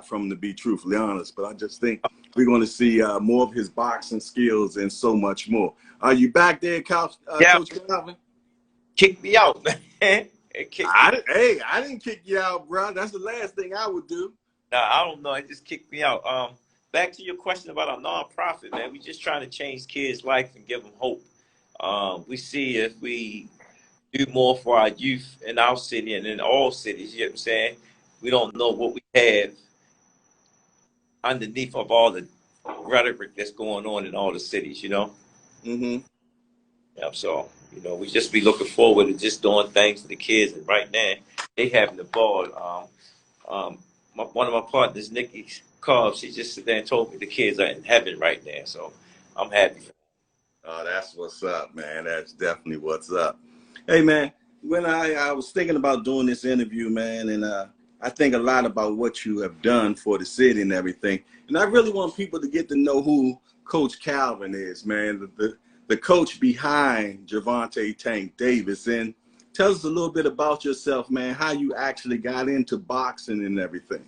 from him, to be truthfully honest, but I just think we're going to see more of his boxing skills and so much more. Are you back there, Coach Calvin? Kick me out, man. Hey, I didn't kick you out, bro. That's the last thing I would do. Nah, I don't know. It just kicked me out. Back to your question about our nonprofit, man. We just trying to change kids' life and give them hope. We see if we do more for our youth in our city and in all cities, you know what I'm saying? We don't know what we have underneath of all the rhetoric that's going on in all the cities, you know? Mm-hmm. Yeah, so, you know, we just be looking forward to just doing things for the kids. And right now, they having the ball. One of my partners, Nikki Cobb, she just sit there and told me the kids are in heaven right now. So I'm happy. Oh, that's what's up, man. That's definitely what's up. Hey, man, when I was thinking about doing this interview, man, and I think a lot about what you have done for the city and everything. And I really want people to get to know who Coach Calvin is, man, the coach behind Gervonta Tank Davis. And tell us a little bit about yourself, man, how you actually got into boxing and everything.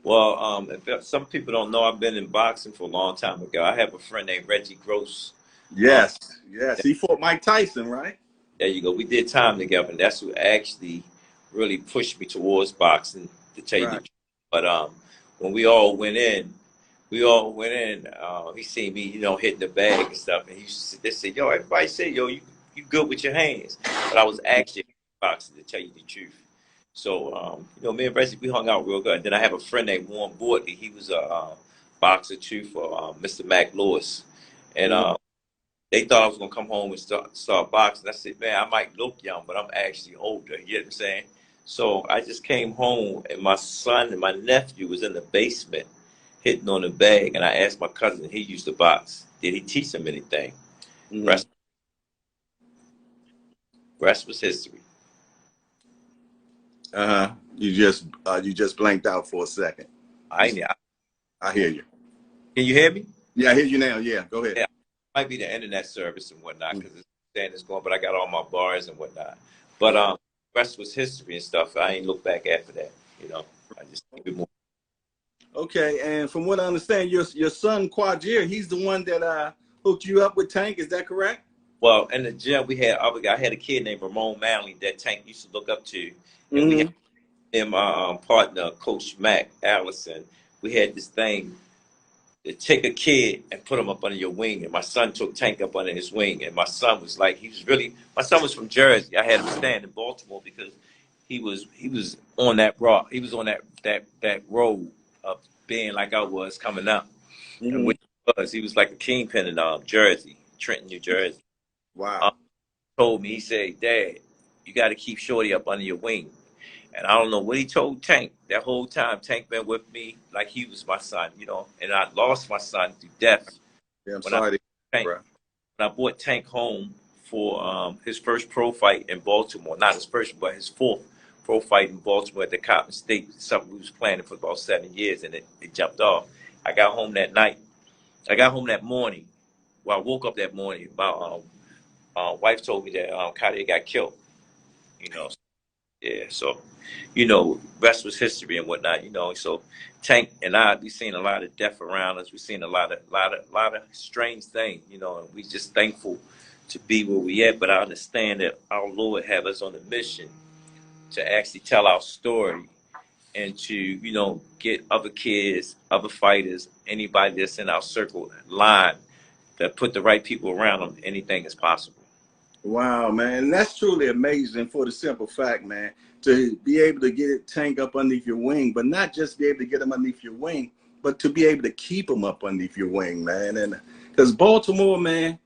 Well, if some people don't know, I've been in boxing for a long time ago. I have a friend named Reggie Gross. Yes, yes. He fought Mike Tyson, right? There you go. We did time together, and that's who actually really pushed me towards boxing, to tell you the truth. But when we all went in, he seen me, you know, hitting the bag and stuff, and he used to sit there and say, yo, everybody say, yo, you good with your hands. But I was actually boxing, to tell you the truth. So, you know, me and Reggie, we hung out real good. And then I have a friend named Warren Bortley. He was a boxer, too, for Mr. Mac Lewis. And they thought I was going to come home and start boxing. I said, man, I might look young, but I'm actually older. You know what I'm saying? So I just came home, and my son and my nephew was in the basement hitting on the bag. And I asked my cousin, he used to box, did he teach him anything? Mm-hmm. Rest was history. You just blanked out for a second. I hear you. Can you hear me? Yeah, I hear you now. Yeah, go ahead. Yeah, might be the internet service and whatnot, because it's saying it's going, but I got all my bars and whatnot. But rest was history and stuff. I ain't look back after that. You know, I just keep it moving. Okay, and from what I understand, your son Quadrier, he's the one that hooked you up with Tank. Is that correct? Well, in the gym, we had I had a kid named Ramon Manley that Tank used to look up to, and we had him, my partner, Coach Mac Allison. We had this thing to take a kid and put him up under your wing, and my son took Tank up under his wing, and my son was like, my son was from Jersey. I had him stand in Baltimore because he was on that rock. He was on that road of being like I was coming up, and which he was like a kingpin in Jersey, Trenton, New Jersey. Wow. Told me, he said, Dad, you got to keep Shorty up under your wing. And I don't know what he told Tank. That whole time, Tank been with me like he was my son, you know. And I lost my son through death. Yeah, I'm sorry. When I brought Tank home for his first pro fight in Baltimore, not his first, but his fourth pro fight in Baltimore at the Cotton State, something we was planning for about 7 years, and it jumped off. I got home that night. I got home that morning. Well, I woke up that morning. My wife told me that Cartier got killed, you know. Yeah, so, you know, rest was history and whatnot, you know. So Tank and we seen a lot of death around us. We seen a lot of strange things, you know, and we just thankful to be where we at. But I understand that our Lord have us on a mission to actually tell our story and to, you know, get other kids, other fighters, anybody that's in our circle line, that put the right people around them. Anything is possible. Wow, man. And that's truly amazing for the simple fact, man, to be able to get Tank up underneath your wing, but not just be able to get him underneath your wing, but to be able to keep him up underneath your wing, man. And because Baltimore, man,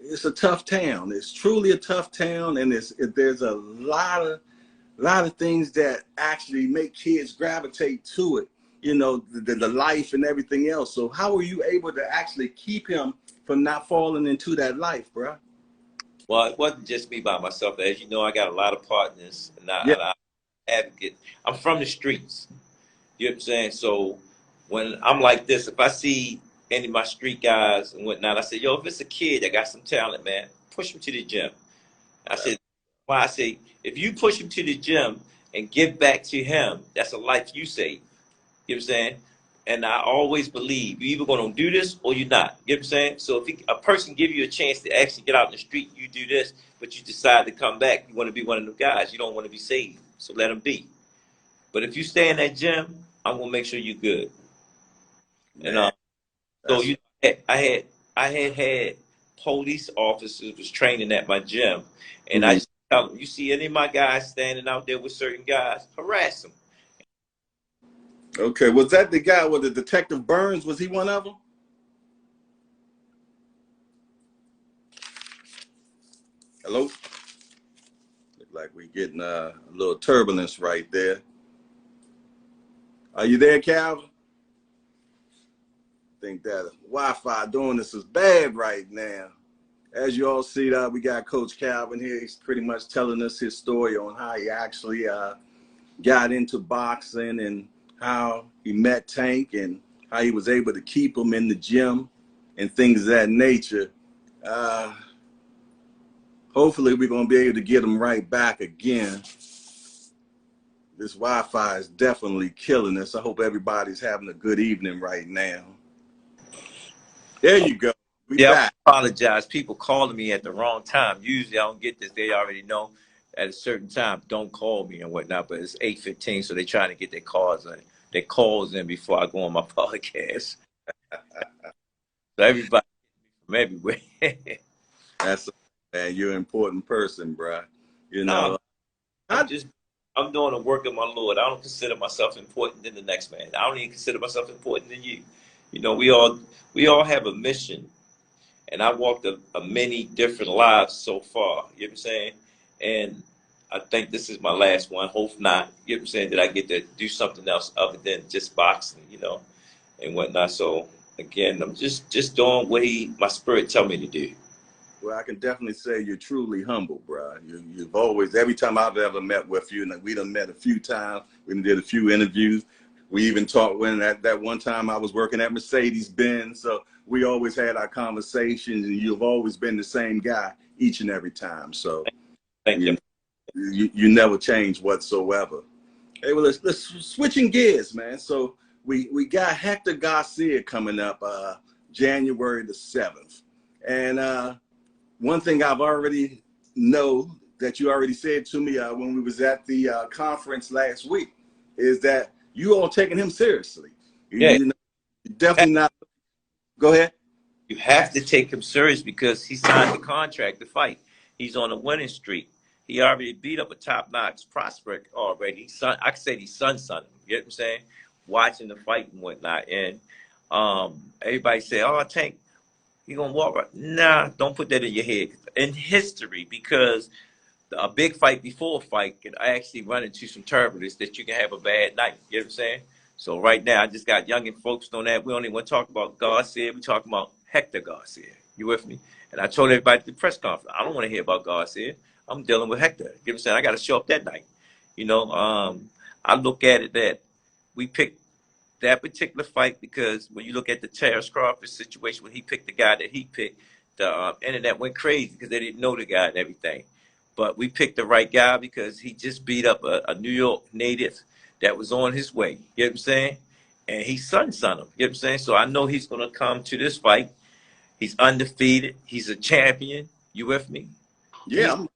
it's a tough town. It's truly a tough town, and there's a lot of things that actually make kids gravitate to it, you know, the life and everything else. So how are you able to actually keep him from not falling into that life, bro? Well, it wasn't just me by myself. As you know, I got a lot of partners, and I advocate. I'm from the streets. You know what I'm saying? So when I'm like this, if I see any of my street guys and whatnot, I say, yo, if it's a kid that got some talent, man, push him to the gym. I said, why? I say, if you push him to the gym and give back to him, that's a life you save. You know what I'm saying? And I always believe you either going to do this or you're not. You know what I'm saying? So if a person give you a chance to actually get out in the street, you do this, but you decide to come back, you want to be one of the guys. You don't want to be saved. So let them be. But if you stay in that gym, I'm going to make sure you're good. And Man, so that's I had police officers was training at my gym, and I mhm. just tell them, you see any of my guys standing out there with certain guys, harass them. Okay. Was that the guy with the Detective Burns? Was he one of them? Hello? Look like we getting a little turbulence right there. Are you there, Calvin? I think that Wi-Fi doing this is bad right now. As you all see, we got Coach Calvin here. He's pretty much telling us his story on how he actually got into boxing and how he met Tank and how he was able to keep him in the gym and things of that nature. Hopefully, we're going to be able to get him right back again. This Wi-Fi is definitely killing us. I hope everybody's having a good evening right now. There you go. We Yeah, back. I apologize. People calling me at the wrong time. Usually I don't get this. They already know at a certain time, don't call me and whatnot, but it's 8:15, so they're trying to get their calls in before I go on my podcast. So everybody from everywhere. That's man, you're an important person, bro. You No, know, I'm I, just I'm doing the work of my Lord. I don't consider myself important than the next man. I don't even consider myself important than you. You know, we all have a mission, and I walked a many different lives so far. You know what I'm saying? And I think this is my last one. Hope not. You know what I'm saying? That I get to do something else other than just boxing, and whatnot. So again, I'm just doing what my spirit tell me to do. well, I can definitely say you're truly humble, bro. You've always, every time I've ever met with you, and we done met a few times, we done did a few interviews. We even talked when that one time I was working at Mercedes-Benz. So we always had our conversations, and you've always been the same guy each and every time. So Thank you. you you never change whatsoever. Hey, well, let's switching gears, man. So we got Hector Garcia coming up January the 7th. And one thing I've already know that you already said to me when we was at the conference last week is that you all taking him seriously. Yeah, You know, definitely not. Go ahead. you have to take him serious because he signed the contract to fight. He's on a winning streak. He already beat up a top-notch prospect already. I could say he's son. You know what I'm saying? Watching the fight and whatnot. And everybody say, "Oh, Tank, you gonna walk right?" Nah, don't put that in your head. In history, because a big fight before a fight can actually run into some turbulence that you can have a bad night. You know what I'm saying? So right now, I just got young and focused on that. We don't even want to talk about Garcia. We talking about Hector Garcia. You with me? And I told everybody at the press conference, I don't want to hear about Garcia. I'm dealing with Hector. You know what I'm saying? I got to show up that night. I look at it that we picked that particular fight because when you look at the Terrence Crawford situation, when he picked the guy that he picked, the internet went crazy because they didn't know the guy and everything. But we picked the right guy because he just beat up a New York native that was on his way. You know what I'm saying? And he son him. You know what I'm saying? So I know he's going to come to this fight. He's undefeated. He's a champion. You with me? Yeah, He's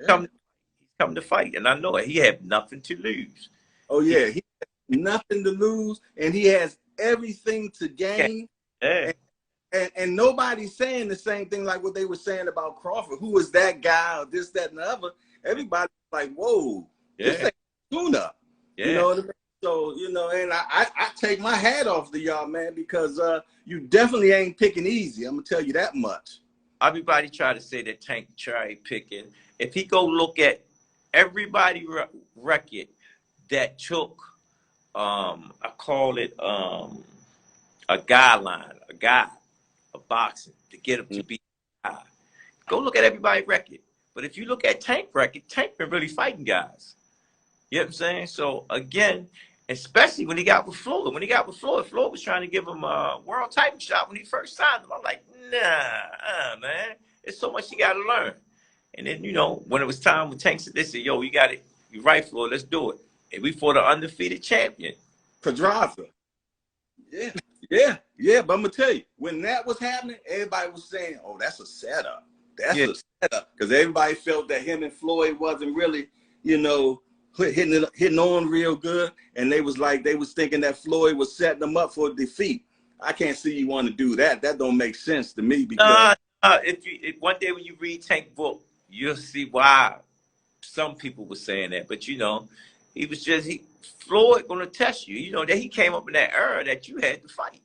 yeah. come. He's come to fight, and I know it. He had nothing to lose. Oh He, yeah, he has nothing to lose, and he has everything to yeah, gain. yeah, And nobody's saying the same thing like what they were saying about Crawford. Who was that guy or this, that, and the other? Everybody's like, whoa, this yeah, ain't tuna. You yeah. know what I mean? So, and I take my hat off to y'all, man, because you definitely ain't picking easy. I'm gonna tell you that much. Everybody try to say that Tank cherry picking. If he go look at everybody record that took, I call it a guideline, a guide, a boxing to get him to be a guy. Go look at everybody's record. But if you look at Tank record, Tank been really fighting guys. You know what I'm saying? So again, especially when he got with Floyd. When he got with Floyd, Floyd was trying to give him a world title shot when he first signed him. I'm like, nah, man. There's so much you got to learn. And then, when it was time with Tank said, they said, yo, you got it. You right, Floyd, let's do it. And we fought an undefeated champion. Pedraza. Yeah, yeah, yeah. But I'm gonna tell you, when that was happening, everybody was saying, "Oh, that's a setup. That's Yeah. a setup," because everybody felt that him and Floyd wasn't really, you know, hitting on real good, and they was thinking that Floyd was setting them up for defeat. I can't see you want to do that. That don't make sense to me because If one day when you read Tank book, you'll see why some people were saying that. But you know, Floyd gonna test you. You know that he came up in that era that you had to fight.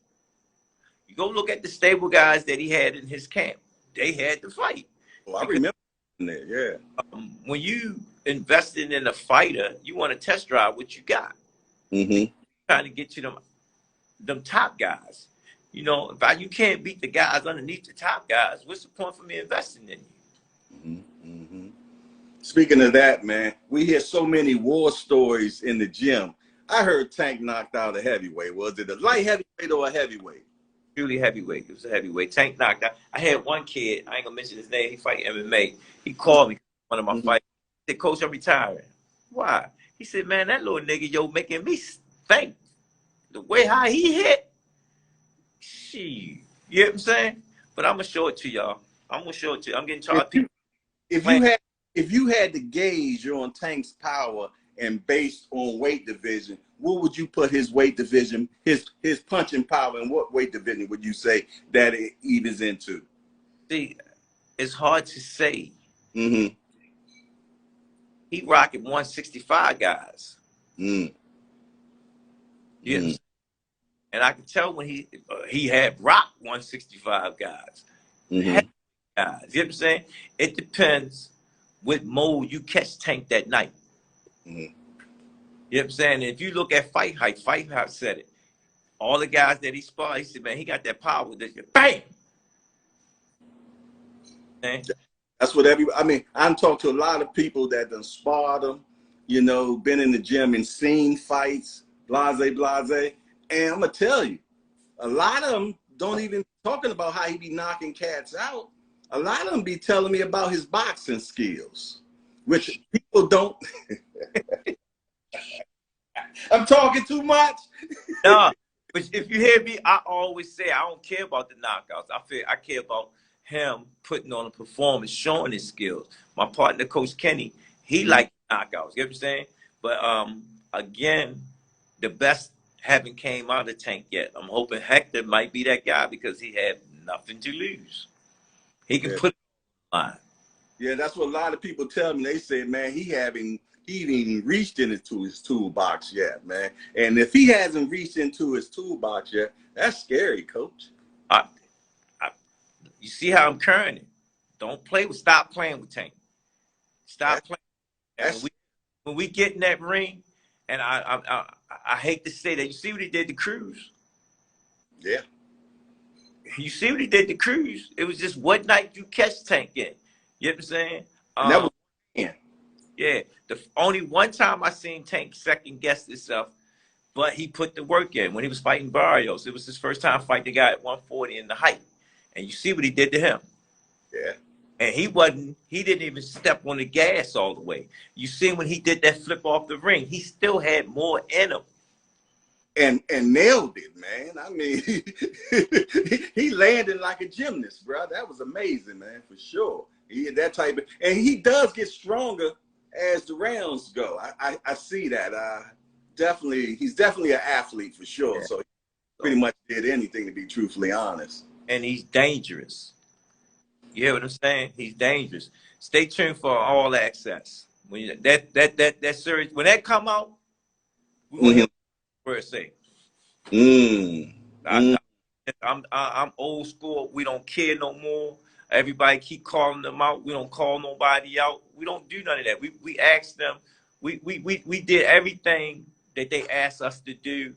You go look at the stable guys that he had in his camp. They had to fight. oh, I remember that. Yeah. When you invested in a fighter, you want to test drive what you got. Mm-hmm. Trying to get you them top guys. You know, if you can't beat the guys underneath the top guys, what's the point for me investing in you? Mm-hmm. Mm-hmm. Speaking of that, man, we hear so many war stories in the gym. I heard Tank knocked out a heavyweight. Was it a light heavyweight or a heavyweight? Truly heavyweight. It was a heavyweight. Tank knocked out. I had one kid, I ain't gonna mention his name, he fight MMA. He called me one of my fights. He said, Coach, I'm retiring. Why? He said, man, that little nigga, making me think the way how he hit. She, you know what I'm saying? But I'm gonna show it to y'all. I'm gonna show it to you. I'm getting charged. If you had to gauge on Tank's power and based on weight division, what would you put his weight division, his punching power, and what weight division would you say that it evens into? See, it's hard to say. Mm-hmm. He rocking 165 guys. Mm. Yes. Mm. And I can tell when he had rocked 165 guys. Mm-hmm. Guys. You know what I'm saying? It depends what mode you catch Tank that night. Mm-hmm. You know what I'm saying? If you look at Fight Hype said it. All the guys that he sparred, he said, man, he got that power. That bang! Man. That's what I mean, I've talked to a lot of people that done sparred him, you know, been in the gym and seen fights, blase. And I'm going to tell you, a lot of them don't even talking about how he be knocking cats out. A lot of them be telling me about his boxing skills, which people don't. I'm talking too much. No, but if you hear me, I always say I don't care about the knockouts. I care about him putting on a performance, showing his skills. My partner, Coach Kenny, he liked knockouts. You know what I'm saying? But again, the best haven't came out of Tank yet. I'm hoping Hector might be that guy because he had nothing to lose. He can put it on the line. Yeah, that's what a lot of people tell me. They say, man, he ain't even reached into his toolbox yet, man. And if he hasn't reached into his toolbox yet, that's scary, Coach. You see how I'm carrying it. Stop playing with Tank. Stop playing. When we get in that ring, and I hate to say that, you see what he did to Cruz? Yeah. You see what he did to Cruz? It was just what night you catch Tank in. You know what I'm saying? That was yeah. The only one time I seen Tank second guess himself, but he put the work in when he was fighting Barrios. It was his first time fighting the guy at 140 in the height. And you see what he did to him. Yeah. And he didn't even step on the gas all the way. You see when he did that flip off the ring, he still had more in him. And nailed it, man. I mean, he landed like a gymnast, bro. That was amazing, man, for sure. He had that type of, and he does get stronger as the rounds go. I see that. He's definitely an athlete for sure. Yeah. So he pretty much did anything, to be truthfully honest. And he's dangerous. You hear what I'm saying? He's dangerous. Stay tuned for All Access. When that series, when that come out, we're gonna hear first say. I'm old school. We don't care no more. Everybody keep calling them out. We don't call nobody out. We don't do none of that. We asked them. We did everything that they asked us to do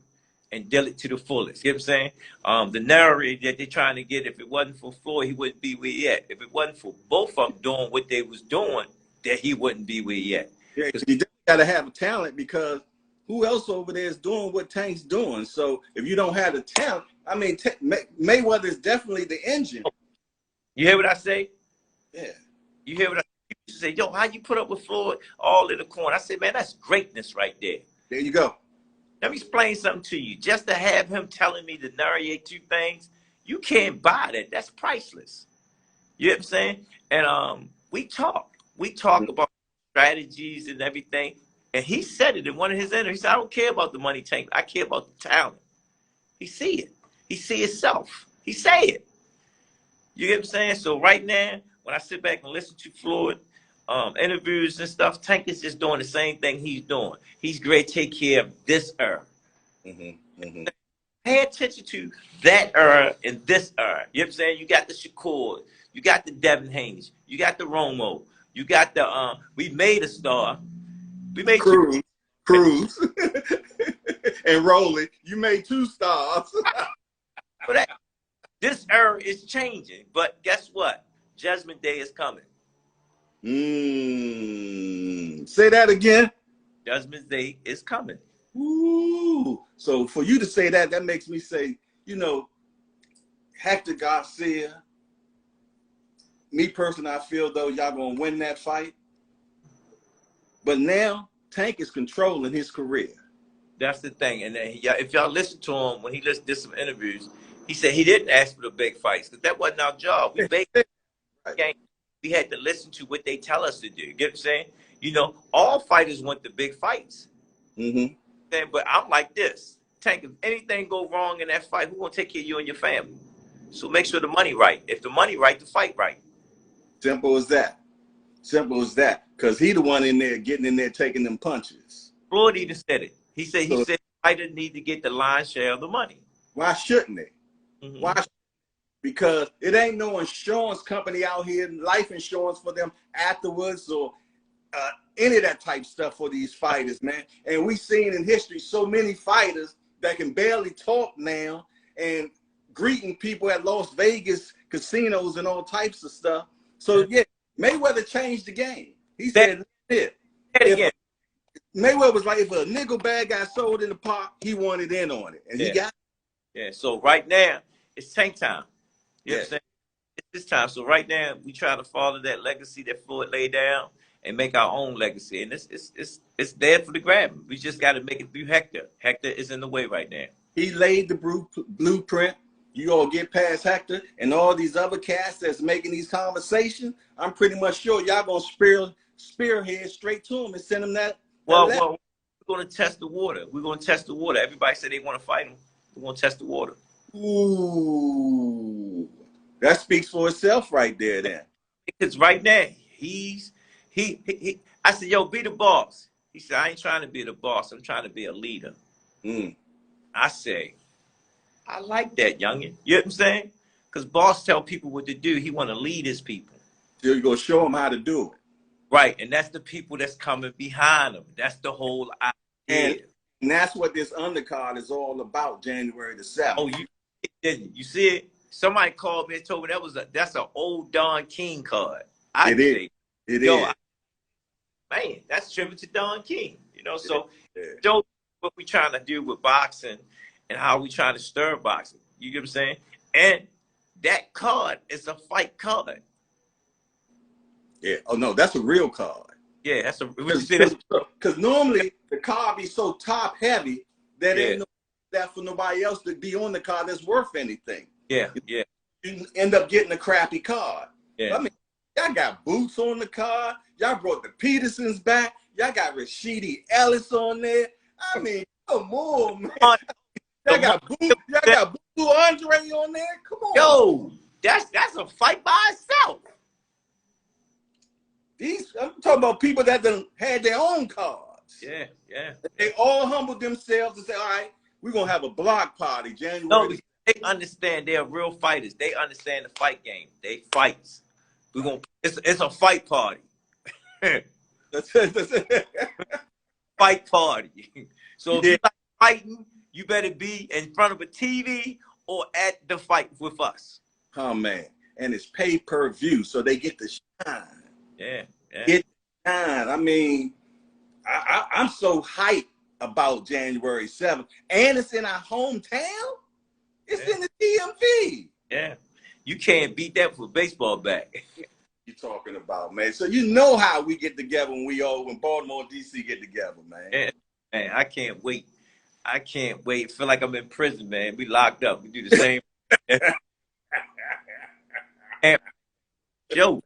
and did it to the fullest. You know what I'm saying? The narrative that they're trying to get, if it wasn't for Floyd, he wouldn't be where he at. If it wasn't for both of them doing what they was doing, that he wouldn't be where he at. Yeah, you got to have a talent, because who else over there is doing what Tank's doing? So if you don't have the talent, I mean, Mayweather is definitely the engine. You hear what I say? Yeah. You hear what I say? You say, yo, how you put up with Floyd all in the corner? I say, man, that's greatness right there. There you go. let me explain something to you. Just to have him telling me to narrate 2 things, you can't buy that. That's priceless. You know what I'm saying? And we talk. We talk about strategies and everything. And he said it in one of his interviews. He said, I don't care about the money, Tank. I care about the talent. He see it. He see himself. He say it. You get what I'm saying? So right now, when I sit back and listen to Floyd interviews and stuff, Tank is just doing the same thing he's doing. He's great to take care of this era. Pay attention to that era and this era. You know what I'm saying? You got the Shakur, you got the Devin Haney, you got the Romo, you got the we made a star. We made Cruz and Rolly. You made 2 stars. But this era is changing. But guess what? Judgment Day is coming. Say that again. Judgment Day is coming. Ooh. So for you to say that, that makes me say, you know, Hector Garcia, me personally, I feel though y'all gonna win that fight. But now Tank is controlling his career. That's the thing. And then if y'all listen to him when he did some interviews, he said he didn't ask for the big fights because that wasn't our job. We basically we had to listen to what they tell us to do. You get what I'm saying? You know, all fighters want the big fights. But I'm like this. Tank, if anything go wrong in that fight, who's gonna take care of you and your family? So make sure the money right. If the money right, the fight right. Simple as that. Simple as that. Because he the one in there getting in there taking them punches. Floyd even said it. He said fighters need to get the lion's share of the money. Why shouldn't they? Why? Because it ain't no insurance company out here, life insurance for them afterwards or any of that type stuff for these fighters, man. And we've seen in history so many fighters that can barely talk now and greeting people at Las Vegas casinos and all types of stuff. So yeah, Mayweather changed the game. He said, if Mayweather was like, if a nickel bag got sold in the park, he wanted in on it. And he got it. Yeah, so right now, it's Tank time. You know what I'm saying? It's this time. So right now, we try to follow that legacy that Floyd laid down and make our own legacy. And it's there for the grab. We just got to make it through Hector. Hector is in the way right now. He laid the blueprint. You all get past Hector and all these other cats that's making these conversations. I'm pretty much sure y'all going to spearhead straight to him and send him that. Well, we're going to test the water. We're going to test the water. Everybody said they want to fight him. We're going to test the water. Ooh. That speaks for itself right there then. Because right now, I said, yo, be the boss. He said, I ain't trying to be the boss. I'm trying to be a leader. I say, I like that, youngin'. You know what I'm saying? Because boss tell people what to do. He want to lead his people. So you're going to show them how to do it. Right. And that's the people that's coming behind him. That's the whole idea. And that's what this undercard is all about, January the 7th. Oh, you see it? Somebody called me and told me that's an old Don King card. It is. Man, that's tribute to Don King. You know, so show what we trying to do with boxing and how we trying to stir boxing. You get what I'm saying? And that card is a fight card. Yeah. Oh no, that's a real card. Yeah, that's a because normally the card be so top heavy that ain't no that for nobody else to be on the card that's worth anything. Yeah. You end up getting a crappy card. Yeah. I mean, y'all got Boots on the card. Y'all brought the Petersons back. Y'all got Rashidi Ellis on there. I mean, come on, man. Y'all got Boo Andre on there. Come on. Yo, that's a fight by itself. I'm talking about people that done had their own cards. Yeah. They all humbled themselves and say, all right, we're going to have a block party January. No, they understand they're real fighters. They understand the fight game. They fights. It's a fight party. That's it. Fight party. So if you like fighting, you better be in front of a TV or at the fight with us. Oh, man. And it's pay-per-view, so they get to shine. Yeah. Get to shine. I mean, I'm so hyped about January 7th. And it's in our hometown. It's in the DMV. Yeah. You can't beat that with a baseball bat. You talking about, man. So you know how we get together when Baltimore and DC get together, man. Yeah. Man, I can't wait. I can't wait. Feel like I'm in prison, man. We locked up. We do the same joke.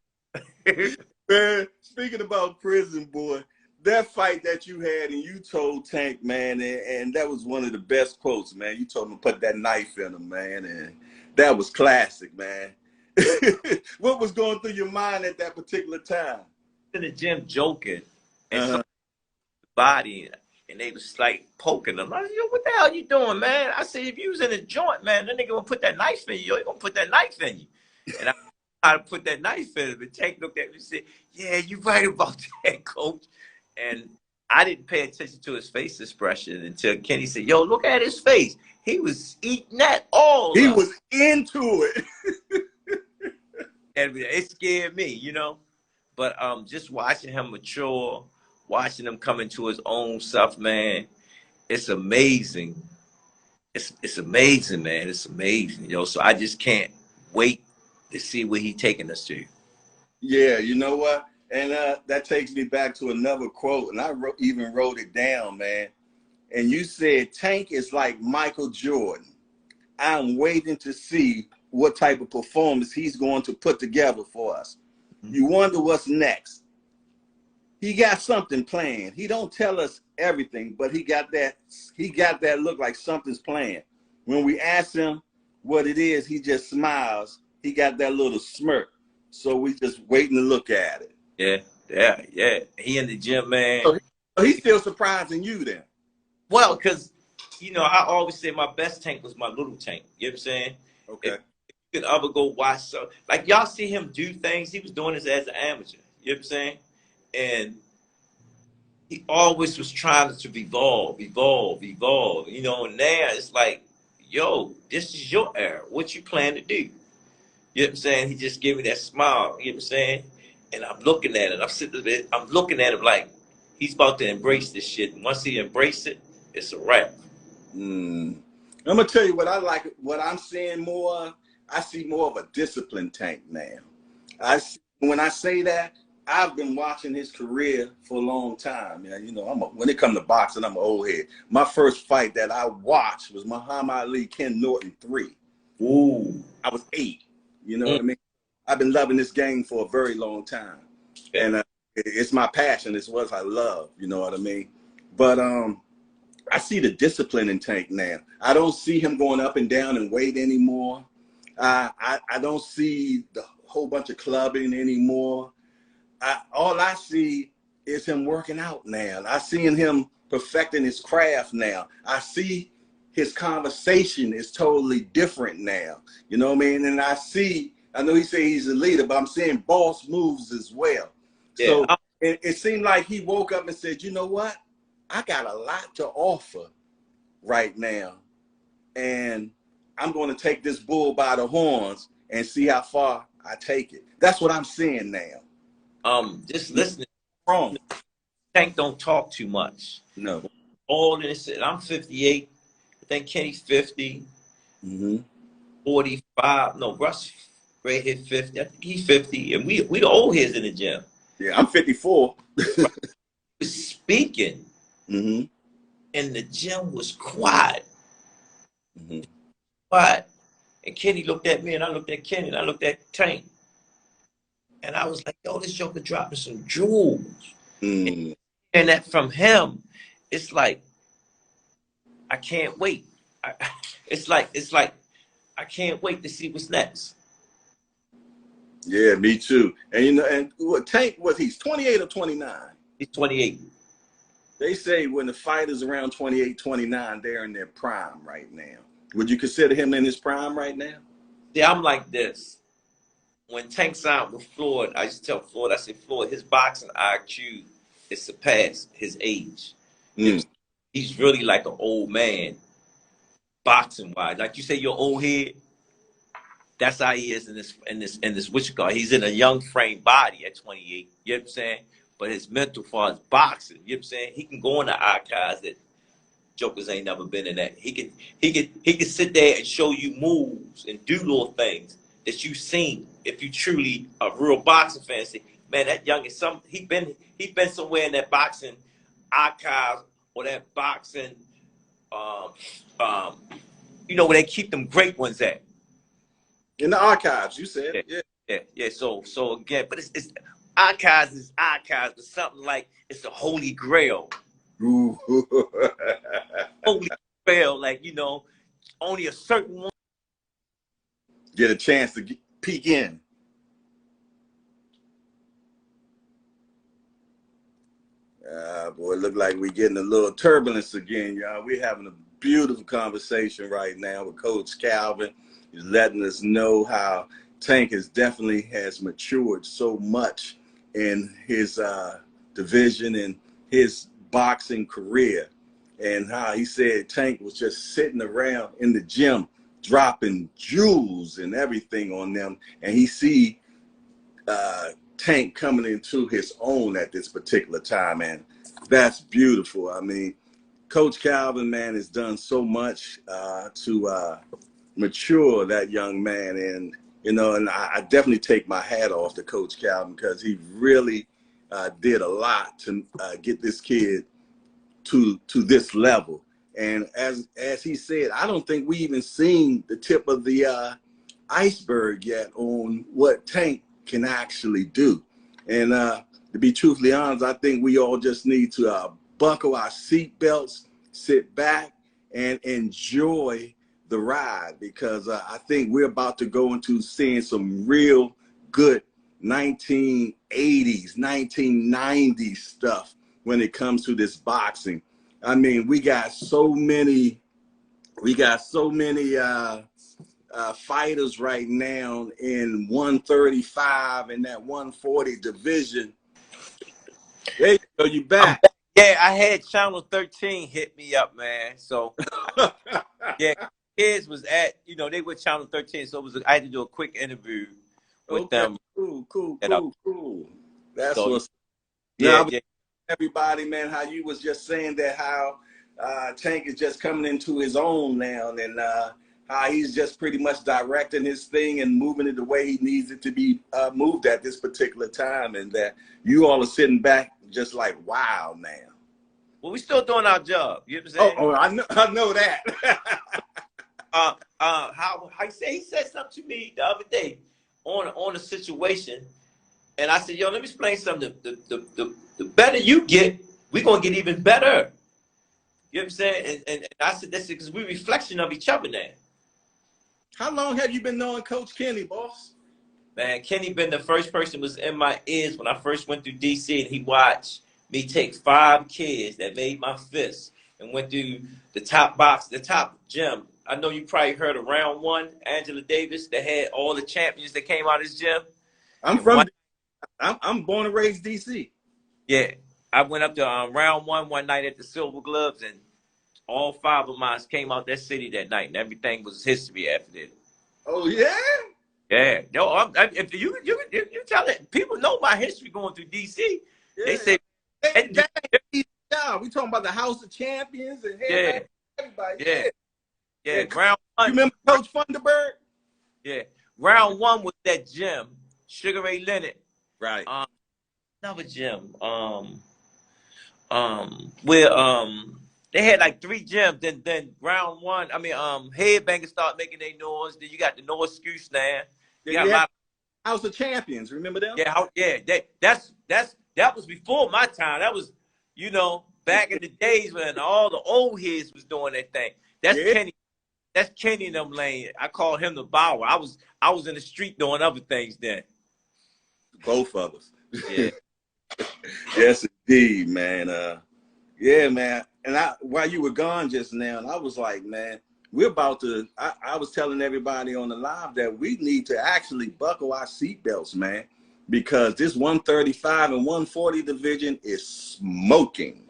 Man, speaking about prison, boy, that fight that you had and you told Tank, man, and that was one of the best quotes, man. You told him to put that knife in him, man, and that was classic, man. What was going through your mind at that particular time? In the gym joking, and some body, and they was like poking them. I said, yo, what the hell you doing, man? I said, if you was in a joint, man, that nigga gonna put that knife in you. Yo, he gonna put that knife in you. And I how to put that knife in him. And Tank looked at me and said, yeah, you right about that, coach. And I didn't pay attention to his face expression until Kenny said, yo, look at his face. He was eating that all He up. was into it. And it scared me, you know. But just watching him mature, watching him come into his own self, man, it's amazing. It's amazing, man. It's amazing, you know. So I just can't wait to see where he's taking us to. Yeah, you know what? And that takes me back to another quote, and I even wrote it down, man. And you said, Tank is like Michael Jordan. I'm waiting to see what type of performance he's going to put together for us. You wonder what's next. He got something planned. He don't tell us everything, but he got that look like something's planned. When we ask him what it is, he just smiles. He got that little smirk. So we just waiting to look at it. Yeah. He in the gym, man. So he's still surprising you then. Well, because, you know, I always say my best tank was my little tank. You know what I'm saying? Okay. If you can ever go watch, so like y'all see him do things, he was doing this as an amateur. You know what I'm saying? And he always was trying to evolve. You know, and now it's like, yo, this is your era. What you plan to do? You know what I'm saying? He just gave me that smile. You know what I'm saying? And I'm looking at it. I'm looking at him like he's about to embrace this shit. And once he embraces it, it's a wrap. I'm gonna tell you what I like. What I'm seeing more, I see more of a disciplined Tank now. When I say that, I've been watching his career for a long time. Yeah, you know, when it comes to boxing, I'm an old head. My first fight that I watched was Muhammad Ali, Ken Norton 3. Ooh. I was 8. You know what I mean? I've been loving this game for a very long time, and it's my passion. It's what I love. You know what I mean? But I see the discipline in Tank now. I don't see him going up and down in weight anymore. I don't see the whole bunch of clubbing anymore. All I see is him working out now. I see him perfecting his craft now. I see his conversation is totally different now. You know what I mean? And I know he say he's a leader, but I'm seeing boss moves as well. Yeah. So it seemed like he woke up and said, you know what? I got a lot to offer right now. And I'm going to take this bull by the horns and see how far I take it. That's what I'm seeing now. Just listening. Wrong. Tank don't talk too much. No. All this, I'm 58. I think Kenny's 50. 45. No, Russ right hit 50. I think he's 50. And we the old heads in the gym. Yeah, I'm 54. Speaking. And the gym was quiet. Quiet. And Kenny looked at me, and I looked at Kenny, and I looked at Tank. And I was like, yo, this joker dropping some jewels. And that from him, it's like, I can't wait. It's like, I can't wait to see what's next. Yeah, me too. And you know, and Tank, he's 28 or 29? He's 28. They say when the fighters around 28, 29, they're in their prime right now. Would you consider him in his prime right now? Yeah, I'm like this. When Tank signed with Floyd, I used to tell Floyd, I said, Floyd, his boxing IQ is surpassed his age. He's really like an old man, boxing wise. Like you say, your old head. That's how he is in this what you call. He's in a young frame body at 28. You know what I'm saying? But his mental, far as boxing, you know what I'm saying? He can go in the archives that jokers ain't never been in that. He can sit there and show you moves and do little things that you've seen. If you truly a real boxing fan, say, man, that young is he been somewhere in that boxing archives or that boxing um, um, you know, where they keep them great ones at. In the archives, you said. Yeah, Yeah. yeah. So again, but it's archives, but something like it's the holy grail. Ooh. Holy grail, like, you know, only a certain one. Get a chance to peek in. Boy, it look like we're getting a little turbulence again, y'all. We're having a beautiful conversation right now with Coach Calvin. He's letting us know how Tank has matured so much in his division and his boxing career, and how he said Tank was just sitting around in the gym dropping jewels and everything on them, and he see Tank coming into his own at this particular time, and that's beautiful. I mean, Coach Calvin, man, has done so much to mature that young man, and you know, and I definitely take my hat off to Coach Calvin, because he really did a lot to get this kid to this level. And as he said, I don't think we even seen the tip of the iceberg yet on what Tank can actually do. And to be truthfully honest, I think we all just need to buckle our seatbelts, sit back, and enjoy the ride, because I think we're about to go into seeing some real good 1980s, 1990s stuff when it comes to this boxing. I mean, we got so many fighters right now in 135 and that 140 division. There you go, you back. Yeah, I had Channel 13 hit me up, man. So yeah, kids was at, you know, they were Channel 13, so I had to do a quick interview with them. Cool. That's So, what's yeah, now. Everybody, man, how you was just saying that how Tank is just coming into his own now, and how he's just pretty much directing his thing and moving it the way he needs it to be moved at this particular time, and that you all are sitting back just like, wow, man. Well, we still doing our job. You know what I'm saying? Oh, I know that. How he said something to me the other day on a situation, and I said, yo, let me explain something. The better you get, we're gonna get even better. You know what I'm saying? And I said, that's because we're a reflection of each other now. How long have you been knowing Coach Kenny, boss? Man, Kenny been the first person was in my ears when I first went through DC, and he watched me take 5 kids that made my fist and went through the top gym. I know you probably heard of round 1, Angela Davis, that had all the champions that came out of his gym. I'm born and raised DC. Yeah, I went up to round 1 one night at the Silver Gloves, and all 5 of mine came out that city that night, and everything was history after that. Oh yeah. Yeah, no. If you tell it, people know my history going through DC. Yeah. They say, yeah, we talking about the House of Champions and everybody. Yeah. Round 1. You remember Coach Funderburg? Yeah, round 1 was that gym, Sugar Ray Leonard. Right. Another gym. Where they had like 3 gyms. Then round 1, I mean, Headbangers start making their noise. Then you got the no excuse now. You got a lot of House of Champions. Remember them? Yeah, that was before my time. That was, you know, back in the days when all the old heads was doing that thing. That's Kenny. That's Kenny and them lane. I call him the Bower. I was in the street doing other things then. Both of us. Yeah. Yes, indeed, man. Yeah, man. And while you were gone just now, I was like, man, we're about to. I was telling everybody on the live that we need to actually buckle our seatbelts, man, because this 135 and 140 division is smoking.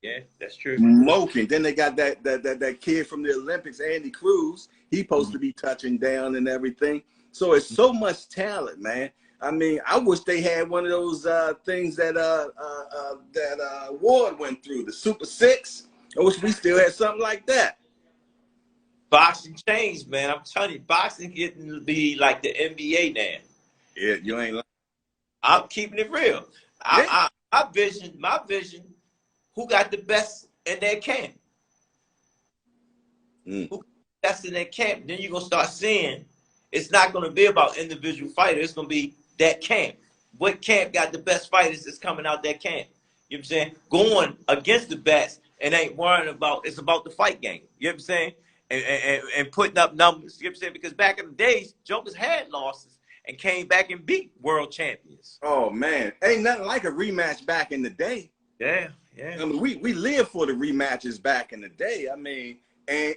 Yeah, that's true. Smoking. Then they got that kid from the Olympics, Andy Cruz. He's supposed to be touching down and everything. So it's so much talent, man. I mean, I wish they had one of those things that Ward went through, the Super 6. I wish we still had something like that. Boxing changed, man. I'm telling you, boxing getting to be like the NBA now. Yeah, you ain't lying. I'm keeping it real. My vision, who got the best in their camp? Mm. Who that's in that camp? Then you're gonna start seeing it's not gonna be about individual fighters. It's gonna be that camp. What camp got the best fighters that's coming out that camp? You know what I'm saying? Going against the best and ain't worrying about it's about the fight game. You know what I'm saying? And putting up numbers. You know what I'm saying? Because back in the days, jokers had losses and came back and beat world champions. Oh man, ain't nothing like a rematch back in the day. Yeah, yeah. I mean, we lived for the rematches back in the day. I mean, and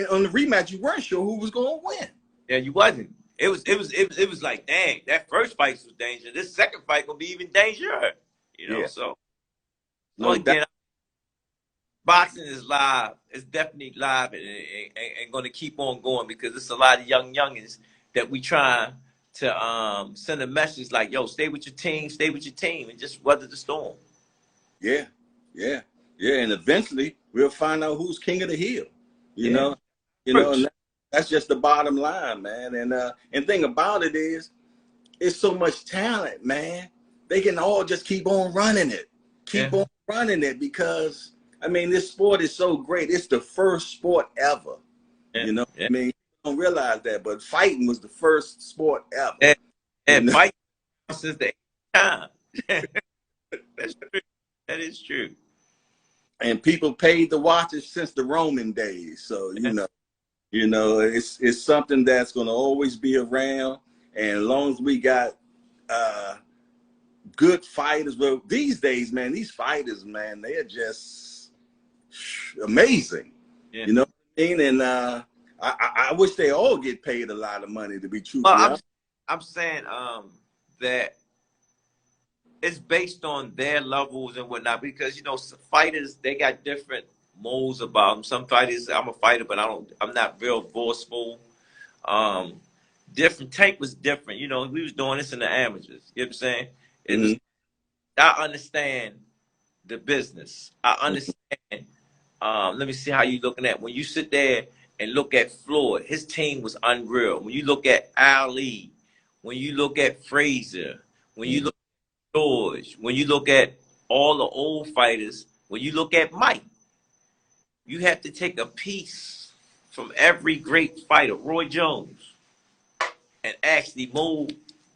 on the rematch, you weren't sure who was going to win. Yeah, you wasn't. It was like, dang, that first fight was dangerous. This second fight gonna be even dangerous. You know, Yeah. so No again, doubt. boxing is live. It's definitely live and going to keep on going because it's a lot of youngins that we trying to send a message like, yo, stay with your team, and just weather the storm. Yeah, yeah, yeah. And eventually, we'll find out who's king of the hill. You know, and that's just the bottom line, man. And thing about it is, it's so much talent, man. They can all just keep on running it, on running it because. I mean, this sport is so great. It's the first sport ever. You know, I mean, you don't realize that, but fighting was the first sport ever. And fighting since the time. That's true. That is true. And people paid to watch it since the Roman days. So you know, it's something that's going to always be around. And as long as we got good fighters, well, these days, man, these fighters, man, they are just amazing. You know what I mean? And I wish they all get paid a lot of money, to be truthful. Well, I'm saying that it's based on their levels and whatnot because fighters, they got different modes about them. Some fighters, I'm a fighter, but I'm not real forceful. Different Tank was different. We was doing this in the amateurs. You know what I'm saying? It was, I understand the business. I understand. Let me see how you looking at when you sit there and look at Floyd. His team was unreal. When you look at Ali, when you look at Frazier, when you look at George, when you look at all the old fighters, when you look at Mike, you have to take a piece from every great fighter, Roy Jones, and actually mold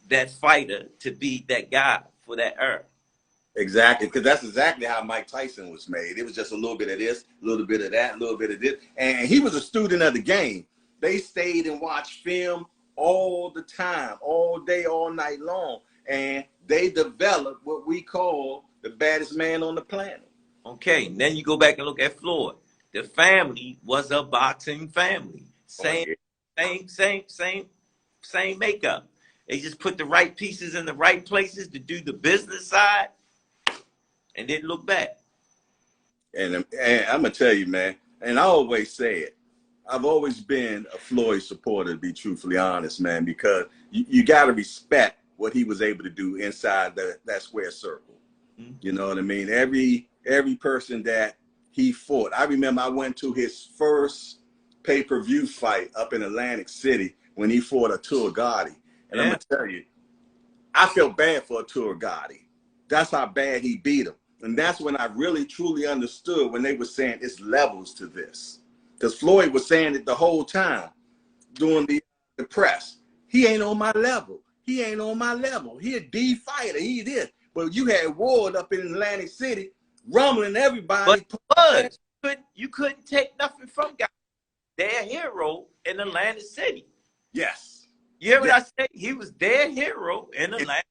that fighter to be that guy for that era. Exactly, because that's exactly how Mike Tyson was made. It was just a little bit of this, a little bit of that, a little bit of this. And he was a student of the game. They stayed and watched film all the time, all day, all night long. And they developed what we call the baddest man on the planet. Okay, and then you go back and look at Floyd. The family was a boxing family. Same makeup. They just put the right pieces in the right places to do the business side. And didn't look back. And I'm going to tell you, man, and I always say it, I've always been a Floyd supporter, to be truthfully honest, man, because you got to respect what he was able to do inside that square circle. Mm-hmm. You know what I mean? Every person that he fought. I remember I went to his first pay-per-view fight up in Atlantic City when he fought Arturo Gatti. And I'm going to tell you, I felt bad for Arturo Gatti. That's how bad he beat him. And that's when I really, truly understood when they were saying it's levels to this. Because Floyd was saying it the whole time during the press. He ain't on my level. He ain't on my level. He a D fighter. He this. But you had Ward up in Atlantic City rumbling everybody. But you couldn't take nothing from guys. Their hero in Atlantic City. Yes. You hear what I say? He was their hero in Atlantic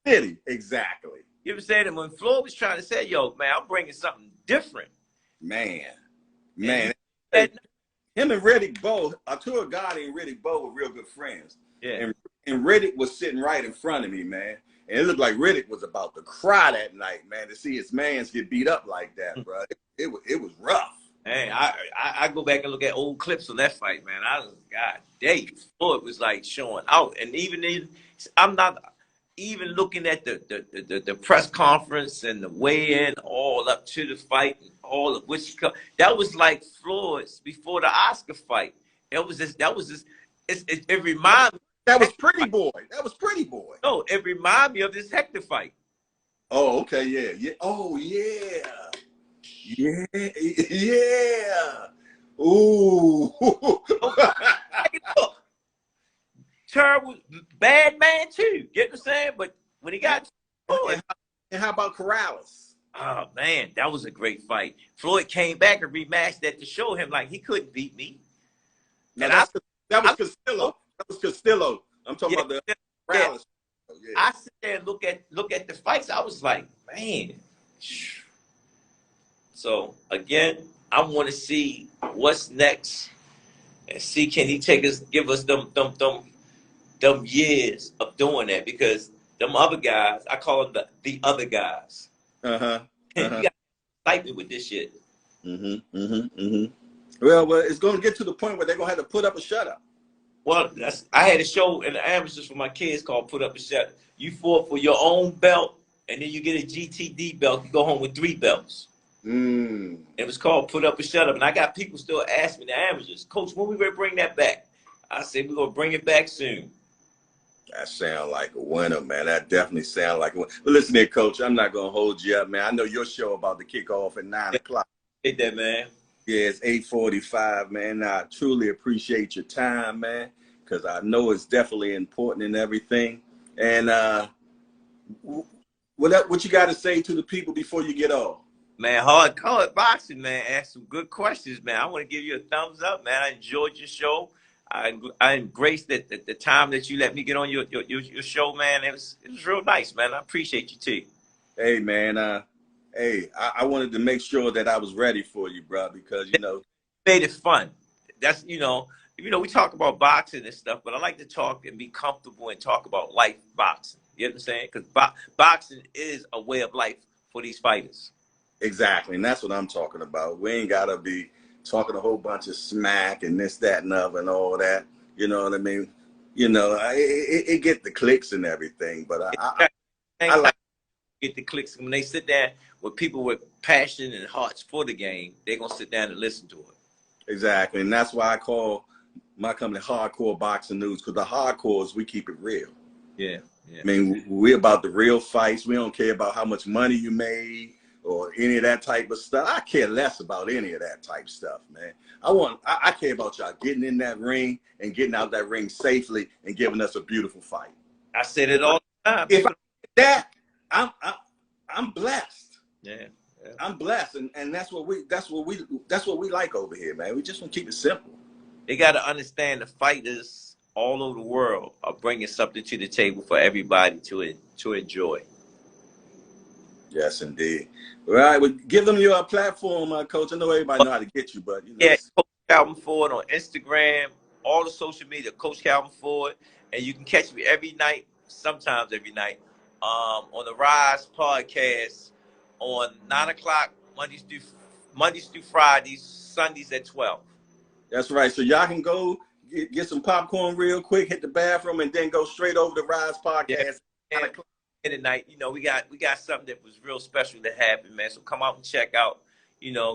City. Exactly. You ever said that when Floyd was trying to say, yo, man, I'm bringing something different. Man. Him and Riddick Bowe, Arturo Gatti and Riddick Bowe were real good friends. Yeah. And Riddick was sitting right in front of me, man. And it looked like Riddick was about to cry that night, man, to see his mans get beat up like that, bro. It was rough. Hey, I go back and look at old clips on that fight, man. I was, God dang, Floyd was like showing out. And I'm not even looking at the press conference and the weigh-in all up to the fight and all of which that was like Floyd's before the Oscar fight. It reminded me. That was Pretty Boy. That was Pretty Boy. No, it reminded me of this Hector fight. Oh, okay, yeah. Oh, yeah. Yeah. Ooh. Hey, look, terrible, bad man too. Get what I'm saying? But when he got to Floyd, and how about Corrales? oh man, that was a great fight. Floyd came back and rematched that to show him like he couldn't beat me. No, And that was I, Castillo. That was Castillo. I'm talking yeah, about the yeah. Corrales. Yeah. I sit there and look at the fights. I was like, man. So again, I want to see what's next and see can he give us them years of doing that, because them other guys, I call them the other guys. You got to fight me with this shit. Well, it's going to get to the point where they're going to have to put up a shutout. Well, I had a show in the amateurs for my kids called Put Up a Shut. You fought for your own belt, and then you get a GTD belt. You go home with 3 belts. It was called Put Up a Shut Up. And I got people still asking me, the amateurs, Coach, when we going to bring that back? I said, we're going to bring it back soon. That sound like a winner, man. That definitely sound like a winner. But listen here, Coach, I'm not going to hold you up, man. I know your show about to kick off at 9 o'clock. Hit that, man. Yeah, it's 8:45, man. I truly appreciate your time, man, because I know it's definitely important in everything. And what you got to say to the people before you get off? Man, hardcore boxing, man. Ask some good questions, man. I want to give you a thumbs up, man. I enjoyed your show. I embraced the time that you let me get on your show, man. It was real nice, man. I appreciate you too. Hey, man. Hey, I wanted to make sure that I was ready for you, bro, because made it fun. That's we talk about boxing and stuff, but I like to talk and be comfortable and talk about life boxing. You know what I'm saying? Because boxing is a way of life for these fighters. Exactly, and that's what I'm talking about. We ain't gotta be talking a whole bunch of smack and this, that, and other, and all that. You know what I mean? It get the clicks and everything, but I like get the clicks when they sit there with people with passion and hearts for the game. They're gonna sit down and listen to it. Exactly, and that's why I call my company Hardcoreboxing because the hardcores, we keep it real. Yeah. I mean, we're about the real fights. We don't care about how much money you made or any of that type of stuff. I care less about any of that type stuff, man. I care about y'all getting in that ring and getting out that ring safely and giving us a beautiful fight. I said it all the time. If I get that, I'm blessed. Yeah. I'm blessed, and that's what we like over here, man. We just want to keep it simple. They got to understand the fighters all over the world are bringing something to the table for everybody to enjoy. Yes, indeed. All right, well, give them your platform, Coach. I know everybody know how to get you, but yeah, Coach Calvin Ford on Instagram, all the social media, Coach Calvin Ford, and you can catch me every night, sometimes every night, on the Rize podcast on 9 o'clock Mondays through Fridays, Sundays at 12. That's right. So y'all can go get some popcorn real quick, hit the bathroom, and then go straight over to Rize podcast. Yeah. Tonight, we got something that was real special that happened, man. So come out and check out.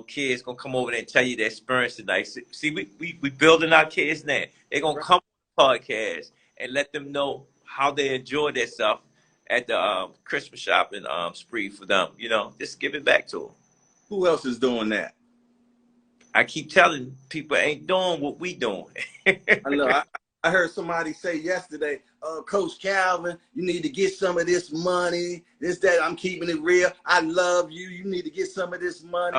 Kids gonna come over there and tell you their experience tonight. See, we building our kids now. They're gonna come on the podcast and let them know how they enjoy themselves at the Christmas shopping spree for them. Just give it back to them. Who else is doing that? I keep telling people ain't doing what we doing. I know. I heard somebody say yesterday, Coach Calvin, you need to get some of this money. This, that, I'm keeping it real. I love you. You need to get some of this money.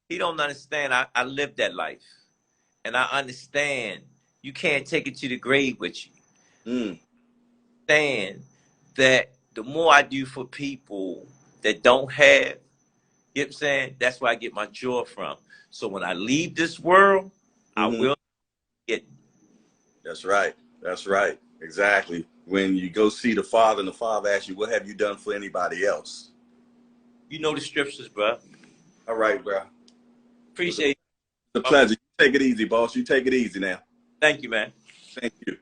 He don't understand. I lived that life. And I understand you can't take it to the grave with you. Understand that the more I do for people that don't have, you know what I'm saying? That's where I get my joy from. So when I leave this world, I will get. That's right. That's right. Exactly. When you go see the Father and the Father asks you, what have you done for anybody else? You know the scriptures, bro. All right, bro. Appreciate it. It's a pleasure. You take it easy, boss. You take it easy now. Thank you, man. Thank you.